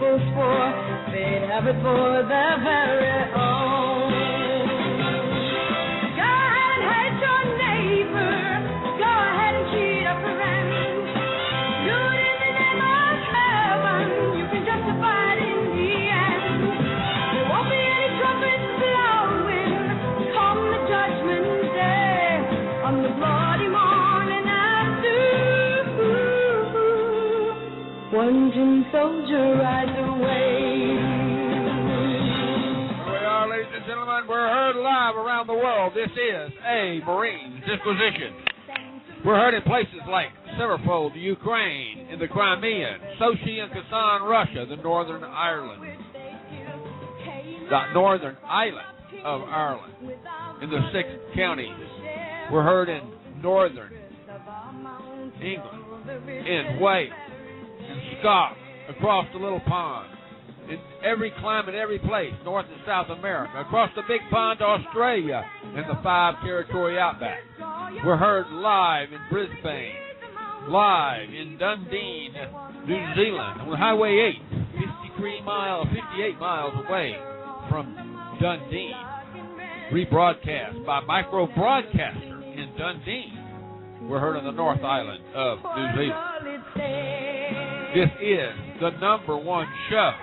people swore they'd have it for their very own. Go ahead and hate your neighbor. Go ahead and cheat a friend. Do it in the name of heaven. You can justify it in the end. There won't be any trumpets blowing come the judgment day on the bloody morning after. One tin soldier rides away. Here we are, ladies and gentlemen. We're heard live around the world. This is a Marine Disquisition. We're heard in places like Sevastopol, the Ukraine, in the Crimea, Sochi and Kazan, Russia, the northern island of Ireland, in the 6 counties. We're heard in northern England, in Wales, in Scotland, across the little pond, in every climate, every place, North and South America, across the big pond to Australia, and the 5 territory outback. We're heard live in Brisbane, live in Dundee, New Zealand, on Highway 8, 58 miles away from Dundee. Rebroadcast by Micro Broadcaster in Dundee. We're heard on the North Island of New Zealand. This is the #1 show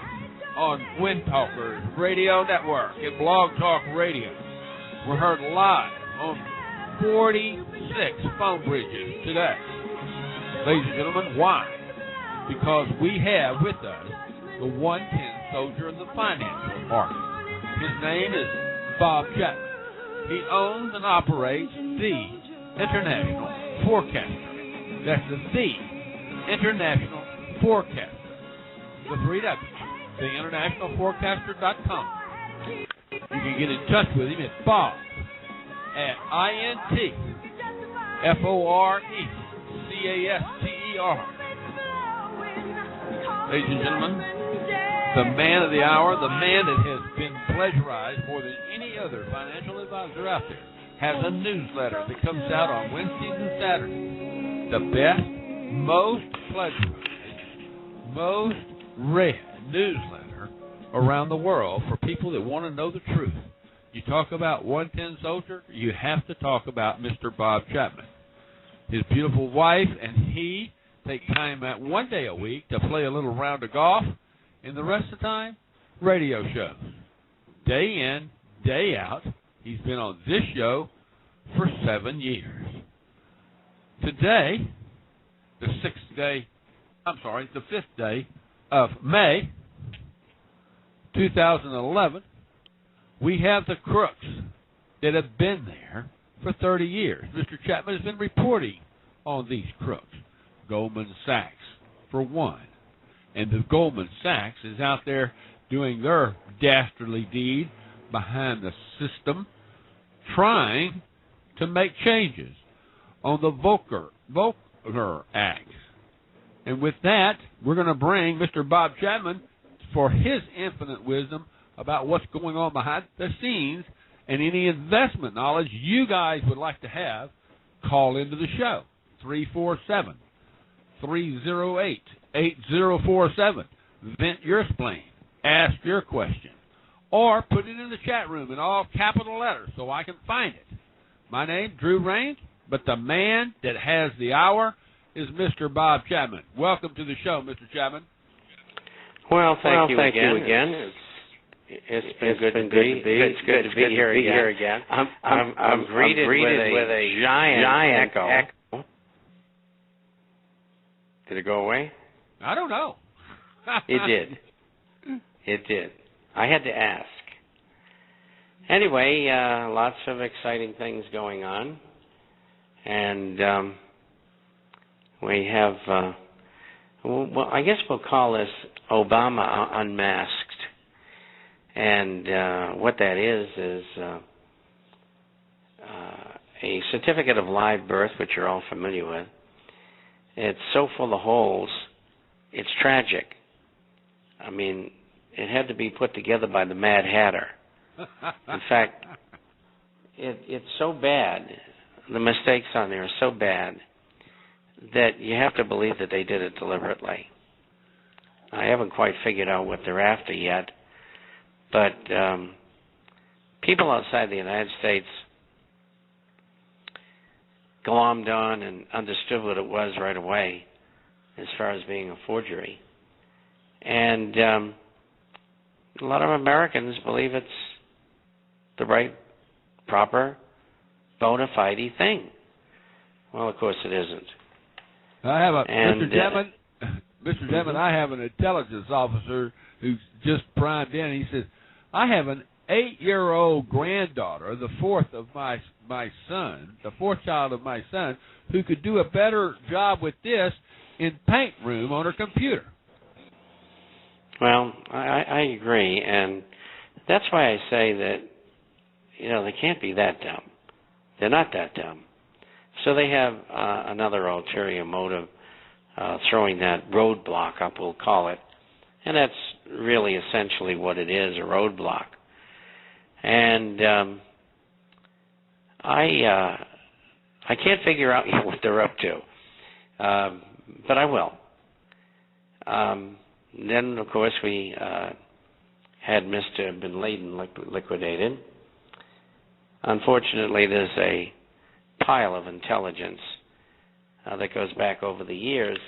on Wind Talkers Radio Network and Blog Talk Radio. We're heard live on 46 phone bridges today. Ladies and gentlemen, why? Because we have with us the 110 soldier in the financial market. His name is Bob Chapman. He owns and operates the International Forecaster. That's the International Forecaster. The 3 W's. TheInternationalForecaster.com. You can get in touch with him at Bob at INTFORECASTER. Ladies and gentlemen, the man of the hour, the man that has been pleasurized more than any other financial advisor out there, has a newsletter that comes out on Wednesdays and Saturdays. The best, most pleasurized, most read newsletter around the world for people that want to know the truth. You talk about 110 Soldier, you have to talk about Mr. Bob Chapman. His beautiful wife and he take time out 1 day a week to play a little round of golf, and the rest of the time, radio shows. Day in, day out. He's been on this show for 7 years. Today, the 5th day of May, 2011, we have the crooks that have been there for 30 years. Mr. Chapman has been reporting on these crooks. Goldman Sachs, for one. And the Goldman Sachs is out there doing their dastardly deed behind the system, trying to make changes on the Volcker Act. And with that, we're going to bring Mr. Bob Chapman for his infinite wisdom about what's going on behind the scenes and any investment knowledge you guys would like to have. Call into the show, 347-308-8047. Vent your spleen. Ask your question. Or put it in the chat room in all capital letters so I can find it. My name, Drew Raines, but the man that has the hour is Mr. Bob Chapman. Welcome to the show, Mr. Chapman. Well, thank you again. It's good to be here again. I'm greeted with a giant echo. Did it go away? I don't know. It did. It did. I had to ask. Anyway, lots of exciting things going on. And we have, well, I guess we'll call this Obama Unmasked. And what that is a certificate of live birth, which you're all familiar with. It's so full of holes, it's tragic. I mean, it had to be put together by the Mad Hatter. In fact, it's so bad, the mistakes on there are so bad, that you have to believe that they did it deliberately. I haven't quite figured out what they're after yet, but people outside the United States glommed on and understood what it was right away as far as being a forgery. And a lot of Americans believe it's the right, proper, bona fide thing. Well, of course it isn't. I have And, Mr. Demon, I have an intelligence officer who just primed in. He says, I have an 8-year-old granddaughter, the fourth of my son, the fourth child of my son, who could do a better job with this in Paint Room on her computer. Well, I agree, and that's why I say that, they can't be that dumb. They're not that dumb. So they have another ulterior motive, throwing that roadblock up, we'll call it, and that's really essentially what it is, a roadblock. And I can't figure out what they're up to, but I will. Then, of course, we had Mr. Bin Laden liquidated. Unfortunately, there's a pile of intelligence that goes back over the years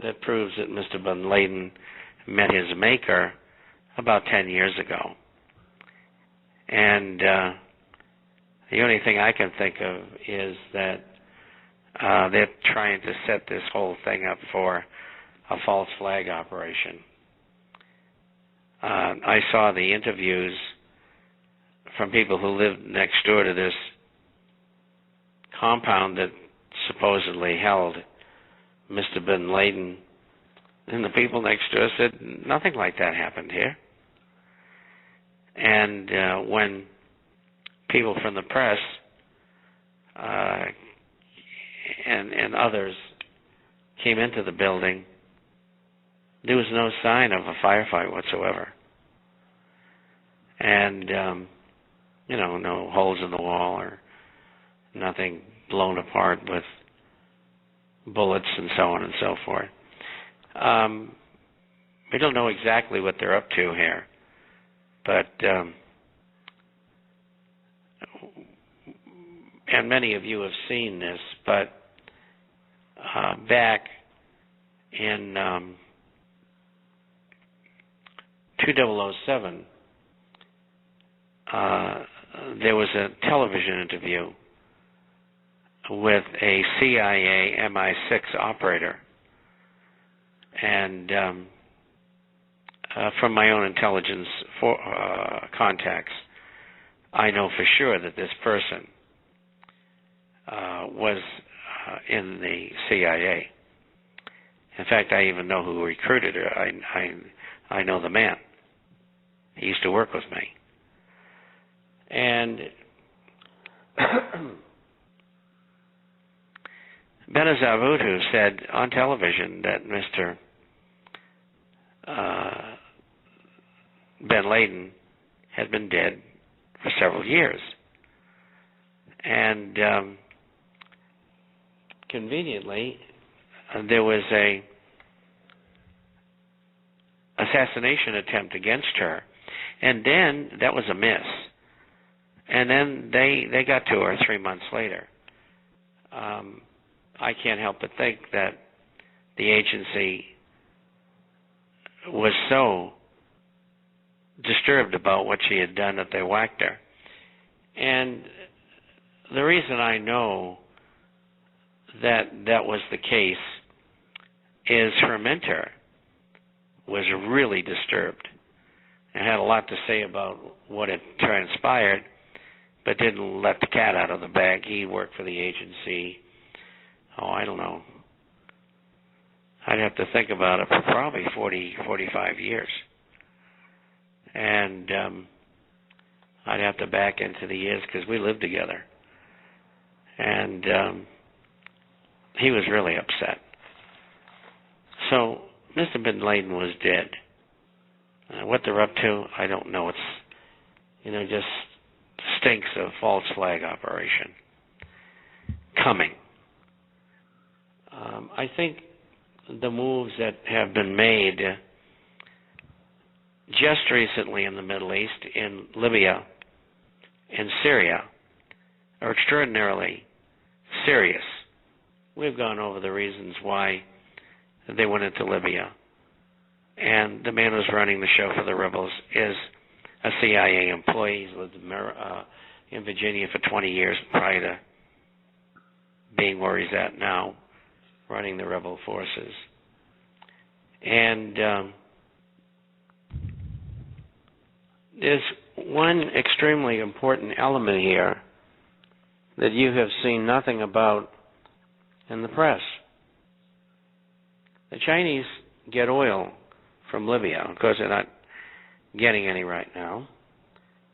that proves that Mr. Bin Laden met his maker about 10 years ago. And the only thing I can think of is that they're trying to set this whole thing up for a false flag operation. I saw the interviews from people who lived next door to this compound that supposedly held Mr. Bin Laden, and the people next door said nothing like that happened here. And when people from the press and others came into the building, there was no sign of a firefight whatsoever. And, no holes in the wall or nothing blown apart with bullets and so on and so forth. We don't know exactly what they're up to here, but and many of you have seen this, but back in 2007, there was a television interview with a CIA MI6 operator. And from my own intelligence contacts, I know for sure that this person was in the CIA. In fact, I even know who recruited her. I know the man. He used to work with me. And Benazir Bhutto said on television that Mr. Bin Laden had been dead for several years. And conveniently, there was a assassination attempt against her. And then that was a miss. And then they got to her 3 months later. I can't help but think that the agency was so disturbed about what she had done that they whacked her. And the reason I know that that was the case is her mentor was really disturbed and had a lot to say about what had transpired, but didn't let the cat out of the bag. He worked for the agency, I don't know. I'd have to think about it for probably 40, 45 years. And I'd have to back into the years because we lived together. And he was really upset. So Mr. Bin Laden was dead. What they're up to, I don't know. It's, just stinks of false flag operation coming. I think the moves that have been made just recently in the Middle East, in Libya and Syria, are extraordinarily serious. We've gone over the reasons why they went into Libya. And the man who's running the show for the rebels is a CIA employee. He's lived in Virginia for 20 years prior to being where he's at now, running the rebel forces. And there's one extremely important element here that you have seen nothing about in the press. The Chinese get oil from Libya. Of course, they're not getting any right now.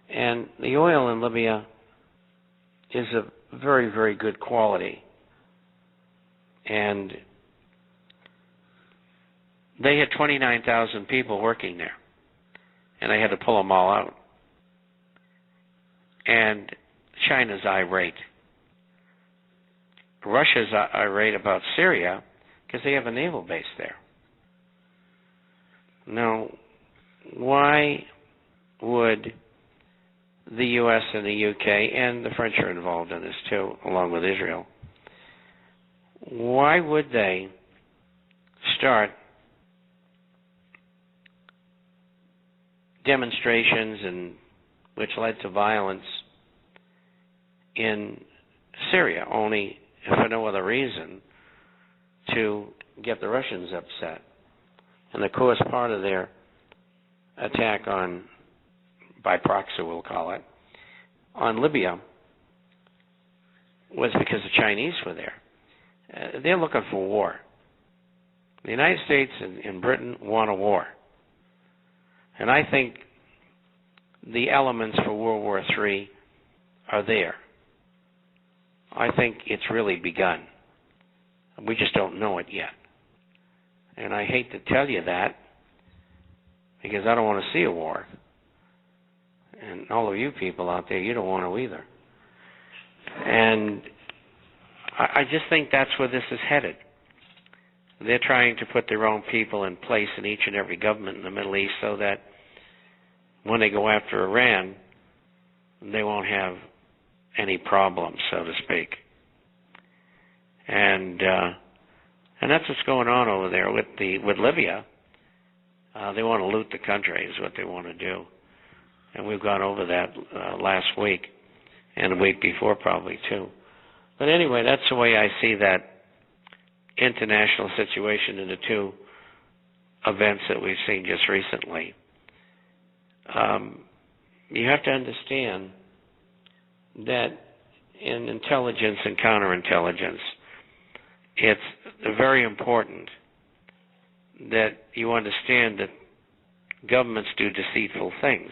And the oil in Libya is of very, very good quality. And they had 29,000 people working there. And they had to pull them all out. And China's irate. Russia's irate about Syria because they have a naval base there. Now, why would the U.S. and the U.K., and the French are involved in this too, along with Israel, why would they start demonstrations which led to violence in Syria, only for no other reason to get the Russians upset? And of course, part of their attack on, by proxy we'll call it, on Libya was because the Chinese were there. They're looking for war. The United States and Britain want a war. And I think the elements for World War III are there. I think it's really begun. We just don't know it yet. And I hate to tell you that because I don't want to see a war. And all of you people out there, you don't want to either. And I just think that's where this is headed. They're trying to put their own people in place in each and every government in the Middle East so that when they go after Iran, they won't have any problems, so to speak. And that's what's going on over there with Libya. They want to loot the country is what they want to do. And we've gone over that last week and the week before probably too. But anyway, that's the way I see that international situation in the two events that we've seen just recently. You have to understand that in intelligence and counterintelligence, it's very important that you understand that governments do deceitful things.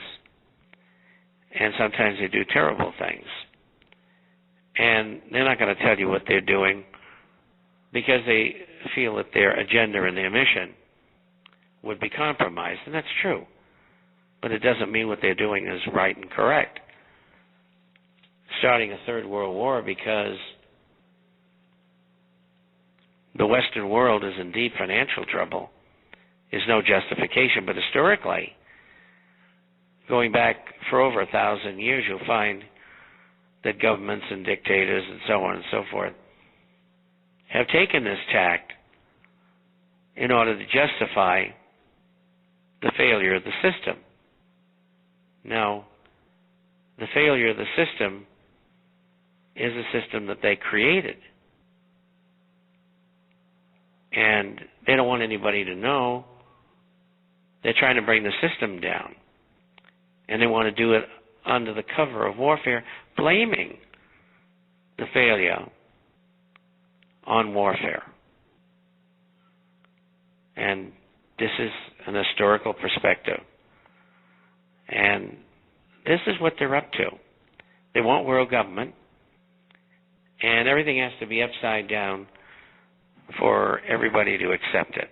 And sometimes they do terrible things. And they're not going to tell you what they're doing because they feel that their agenda and their mission would be compromised. And that's true. But it doesn't mean what they're doing is right and correct. Starting a third world war because the Western world is in deep financial trouble is no justification. But historically, going back for over 1,000 years, you'll find that governments and dictators and so on and so forth have taken this tact in order to justify the failure of the system. Now, the failure of the system is a system that they created. And they don't want anybody to know. They're trying to bring the system down. And they want to do it under the cover of warfare, blaming the failure on warfare. And this is an historical perspective. And this is what they're up to. They want world government, and everything has to be upside down for everybody to accept it.